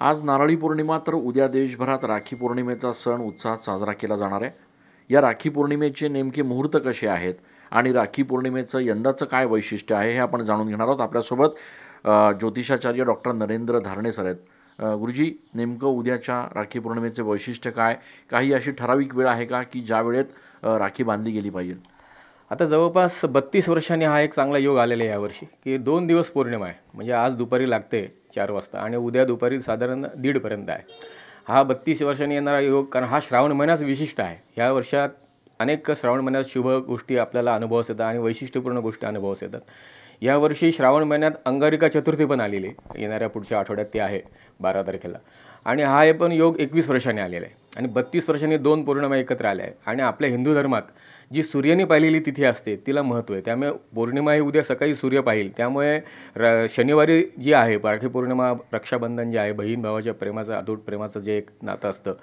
आज नारळी पौर्णिमा, तर उद्या देशभरात राखी पौर्णिमेचा सण उत्साहात साजरा केला जाणार आहे. या राखी पौर्णिमेचे नेमके मुहूर्त कसे आहेत आणि राखी पौर्णिमेचं यंदाचं काय वैशिष्ट्य आहे हे आपण जाणून घेणार आहोत. आपल्यासोबत ज्योतिषाचार्य डॉक्टर नरेंद्र धारणे सर आहेत. गुरुजी, नेमकं उद्याच्या राखी पौर्णिमेचे वैशिष्ट्य काय? काही अशी ठराविक वेळ आहे का की ज्या वेळेत राखी बांधली गेली पाहिजे? आता जवळपास 32 वर्षांनी हा एक चांगला योग आलेला आहे यावर्षी, की 2 दिवस पौर्णिमा आहे. म्हणजे आज दुपारी लागते 4 वाजता आणि उद्या दुपारी साधारण 1:30 पर्यंत आहे. हा 32 वर्षांनी येणारा योग, कारण हा श्रावण महिनाच विशिष्ट आहे. या वर्षात अनेक श्रावण महिन्यात शुभ गोष्टी आपल्याला अनुभवास येतात आणि वैशिष्ट्यपूर्ण गोष्टी अनुभवास येतात. यावर्षी श्रावण महिन्यात अंगारिका चतुर्थी पण आलेली आहे. येणाऱ्या पुढच्या आठवड्यात ती आहे 12 तारखेला. आणि हा हे पण योग 21 वर्षांनी आलेला आहे आणि 32 वर्षांनी 2 पौर्णिमा एकत्र आल्या आहे. आणि आपल्या हिंदू धर्मात जी सूर्याने पाहिलेली तिथी असते तिला महत्त्व आहे. त्यामुळे पौर्णिमा ही उद्या सकाळी सूर्य पाहिल, त्यामुळे शनिवारी जी आहे राखी पौर्णिमा, रक्षाबंधन जे आहे, बहीण भावाच्या प्रेमाचं, अतूट प्रेमाचं जे एक नातं असतं,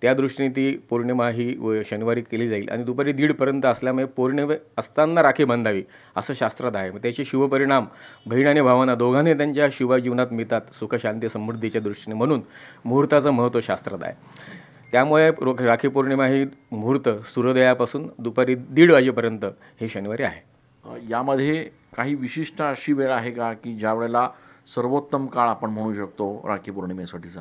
त्या दृष्टीने ती पौर्णिमा ही शनिवारी केली जाईल आणि दुपारी 1:30 पर्यंत असल्यामुळे पौर्णिमे असताना राखी बांधावी असं शास्त्रात आहे. मग त्याचे शुभपरिणाम बहीण आणि भावांना दोघांनी त्यांच्या शुभ जीवनात मिळतात, सुख शांती समृद्धीच्या दृष्टीने. म्हणून मुहूर्ताचं महत्त्व शास्त्रात आहे. त्यामुळे राखी पौर्णिमा ही मुहूर्त सूर्योदयापासून दुपारी 1:30 वाजेपर्यंत हे शनिवारी आहे. यामध्ये काही विशिष्ट अशी वेळ आहे का की ज्या वेळेला सर्वोत्तम काळ आपण म्हणू शकतो राखी पौर्णिमेसाठीचा?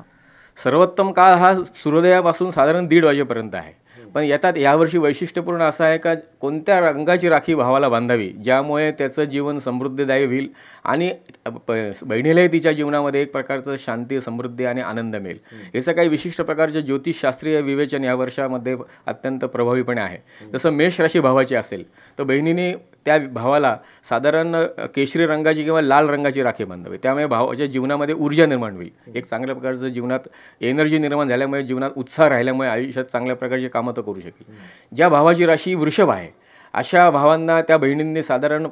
सर्वोत्तम काळ हा सूर्योदयापासून साधारण 1:30 वाजेपर्यंत आहे. पण यावर्षी वैशिष्ट्यपूर्ण असं आहे का कोणत्या रंगाची राखी भावाला बांधावी ज्यामुळे त्याचं जीवन समृद्धीदायी होईल आणि बहिणीलाही तिच्या जीवनामध्ये एक प्रकारचं शांती, समृद्धी आणि आनंद मिळेल. याचं काही विशिष्ट प्रकारचे ज्योतिषशास्त्रीय विवेचन या वर्षामध्ये अत्यंत प्रभावीपणे आहे. जसं मेष राशी भावाची असेल तर बहिणीने त्या भावाला साधारण केशरी रंगाची किंवा लाल रंगाची राखी बांधावी. त्यामुळे भावाच्या जीवनामध्ये ऊर्जा निर्माण होईल. एक चांगल्या प्रकारचं जीवनात एनर्जी निर्माण झाल्यामुळे, जीवनात उत्साह राहिल्यामुळे आयुष्यात चांगल्या प्रकारची कामं तर करू शकेल. ज्या भावाची राशी वृषभ आहे अशा भावांना त्या बहिणींनी साधारण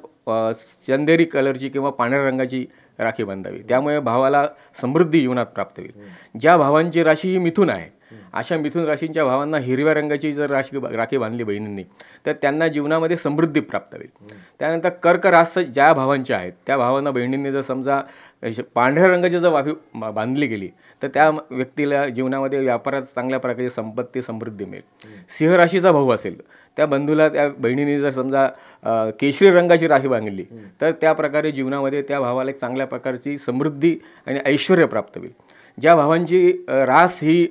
चंदेरी कलरची किंवा पांढऱ्या रंगाची राखी बांधावी. त्यामुळे भावाला समृद्धी जीवनात प्राप्त होईल. ज्या भावांची राशी ही मिथुन आहे अशा मिथुन राशींच्या भावांना हिरव्या रंगाची जर राखी बांधली बहिणींनी तर त्यांना जीवनामध्ये समृद्धी प्राप्त होईल. त्यानंतर कर्क रास ज्या भावांचे आहेत त्या भावांना बहिणींनी जर समजा पांढऱ्या रंगाची जर राखी बांधली गेली तर त्या व्यक्तीला जीवनामध्ये व्यापारात चांगल्या प्रकारची संपत्ती, समृद्धी मिळेल. सिंह राशीचा भाऊ असेल त्या बंधूला त्या बहिणीने जर समजा केशरी रंगाची राखी बांधली तर त्या प्रकारे जीवनामध्ये त्या भावाला एक चांगल्या प्रकारची समृद्धी आणि ऐश्वर प्राप्त होईल. ज्या भावांची रास ही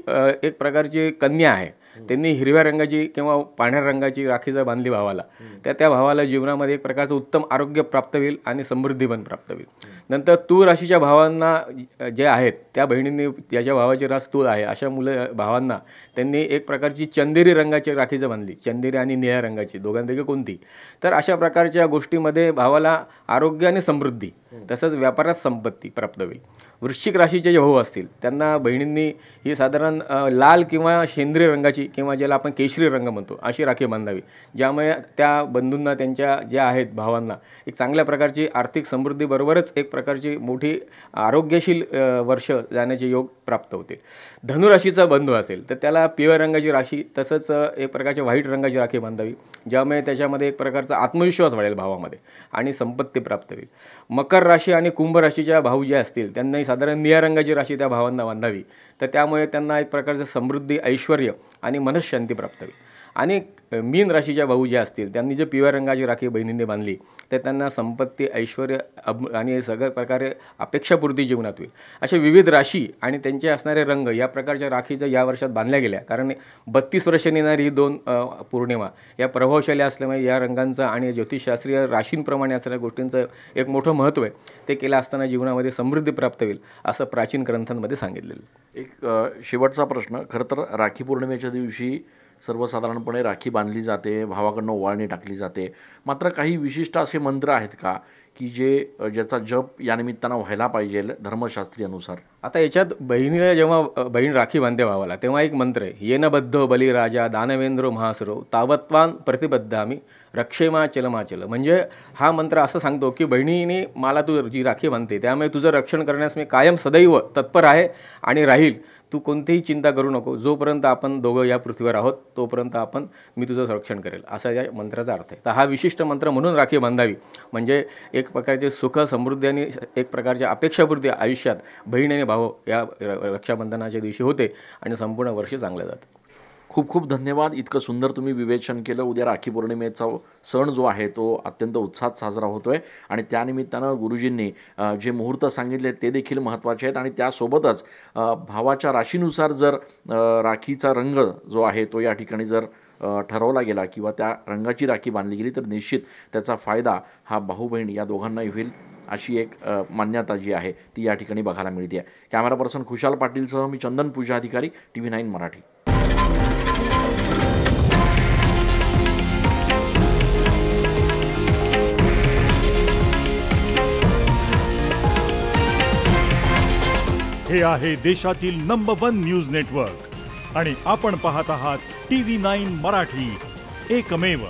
एक प्रकारची कन्या आहे त्यांनी हिरव्या रंगाची किंवा पांढऱ्या रंगाची राखी जर बांधली भावाला तर त्या भावाला जीवनामध्ये एक प्रकारचं उत्तम आरोग्य प्राप्त होईल आणि समृद्धी पण प्राप्त होईल. नंतर तूळ राशीच्या भावांना जे आहेत त्या बहिणींनी, ज्याच्या भावाची रास तूळ आहे अशा भावांना त्यांनी एक प्रकारची चंदेरी रंगाची राखी जर बांधली, चंदेरी आणि निळ्या रंगाची दोघांपैकी कोणती, तर अशा प्रकारच्या गोष्टीमध्ये भावाला आरोग्य आणि समृद्धी तसंच व्यापारात संपत्ती प्राप्त होईल. वृश्चिक राशीचे जे भाऊ असतील त्यांना बहिणींनी ही साधारण लाल किंवा सेंद्रिय रंगाची किंवा ज्याला आपण केशरी रंग म्हणतो अशी राखी बांधावी, ज्यामुळे त्या बंधूंना, त्यांच्या ज्या आहेत भावांना, एक चांगल्या प्रकारची आर्थिक समृद्धीबरोबरच एक प्रकारची मोठी आरोग्यशील वर्ष जाण्याचे योग प्राप्त होते. धनुराशीचा बंधू असेल तर त्याला पिवळ्या रंगाची राशी तसंच एक प्रकारच्या व्हाईट रंगाची राखी बांधावी, ज्यामुळे त्याच्यामध्ये एक प्रकारचा आत्मविश्वास वाढेल भावामध्ये आणि संपत्ती प्राप्त होईल. मकर राशी आणि कुंभ राशीच्या भाऊ जे असतील त्यांनाही साधारण निळ्या रंगाची राशी त्या भावांना बांधावी, तर त्यामुळे त्यांना एक प्रकारचं समृद्धी, ऐश्वर आणि मनःशांती प्राप्त होईल. आणि मीन राशीच्या भाऊ जे असतील त्यांनी जर पिवळ्या रंगाची राखी बहिणींनी बांधली तर त्यांना संपत्ती, ऐश्वर आणि सगळ्या प्रकारे अपेक्षापूर्ती जीवनात होईल. अशा विविध राशी आणि त्यांचे असणारे रंग या प्रकारच्या राखीच्या या वर्षात बांधल्या गेल्या, कारण 32 वर्षांनी येणारी ही 2 पौर्णिमा या प्रभावशाली असल्यामुळे या रंगांचं आणि ज्योतिषशास्त्रीय राशींप्रमाणे असणाऱ्या गोष्टींचं एक मोठं महत्त्व आहे. ते केलं असताना जीवनामध्ये समृद्धी प्राप्त होईल असं प्राचीन ग्रंथांमध्ये सांगितलेलं. एक शेवटचा प्रश्न. खरं तर राखी पौर्णिमेच्या दिवशी सर्वसाधारणपणे राखी बांधली जाते, भावाकडनं ओवाळणी टाकली जाते. मात्र काही विशिष्ट असे मंत्र आहेत का की ज्याचा जप या निमित्तानं व्हायला पाहिजे धर्मशास्त्री अनुसार? आता याच्यात बहिणीला जेव्हा बहीण राखी बांधते भावाला तेव्हा एक मंत्र आहे, येन बद्ध बलिराजा दानवेंद्र महासुरो तावत्वान प्रतिबद्धामी रक्षेमाचलमाचल म्हणजे हा मंत्र असं सांगतो की बहिणीने मला तू जी राखी बांधते त्यामुळे तुझं रक्षण करण्यास मी कायम सदैव तत्पर आहे आणि राहील. तू कोणतीही चिंता करू नको. जोपर्यंत आपण दोघं या पृथ्वीवर आहोत तोपर्यंत मी तुझं संरक्षण करेल, असा या मंत्राचा अर्थ आहे. तर हा विशिष्ट मंत्र म्हणून राखी बांधावी म्हणजे एक प्रकारचे सुख समृद्धी आणि एक प्रकारच्या अपेक्षापूर्ती आयुष्यात बहीण आणि भाऊ या रक्षाबंधनाच्या दिवशी होते आणि संपूर्ण वर्ष चांगलं जातं. खूप खूप धन्यवाद. इतकं सुंदर तुम्ही विवेचन केलं. उद्या राखी पौर्णिमेचा सण जो आहे तो अत्यंत उत्साहात साजरा होतो आहे आणि त्यानिमित्तानं गुरुजींनी जे मुहूर्त सांगितले ते देखील महत्त्वाचे आहेत आणि त्यासोबतच भावाच्या राशीनुसार जर राखीचा रंग जो आहे तो या ठिकाणी जर ठरवला गेला किंवा त्या रंगाची राखी बांधली गेली तर निश्चित त्याचा फायदा हा भाऊ बहीण या दोघांनाही होईल, अशी एक मान्यता जी आहे ती या ठिकाणी बघायला मिळते आहे. कॅमेरा पर्सन खुशाल पाटीलसह मी चंदन पूजा अधिकारी, TV9 मराठी. हे आहे देशातील नंबर 1 न्यूज नेटवर्क आणि आपण पाहत आहात TV9 मराठी, एकमेव.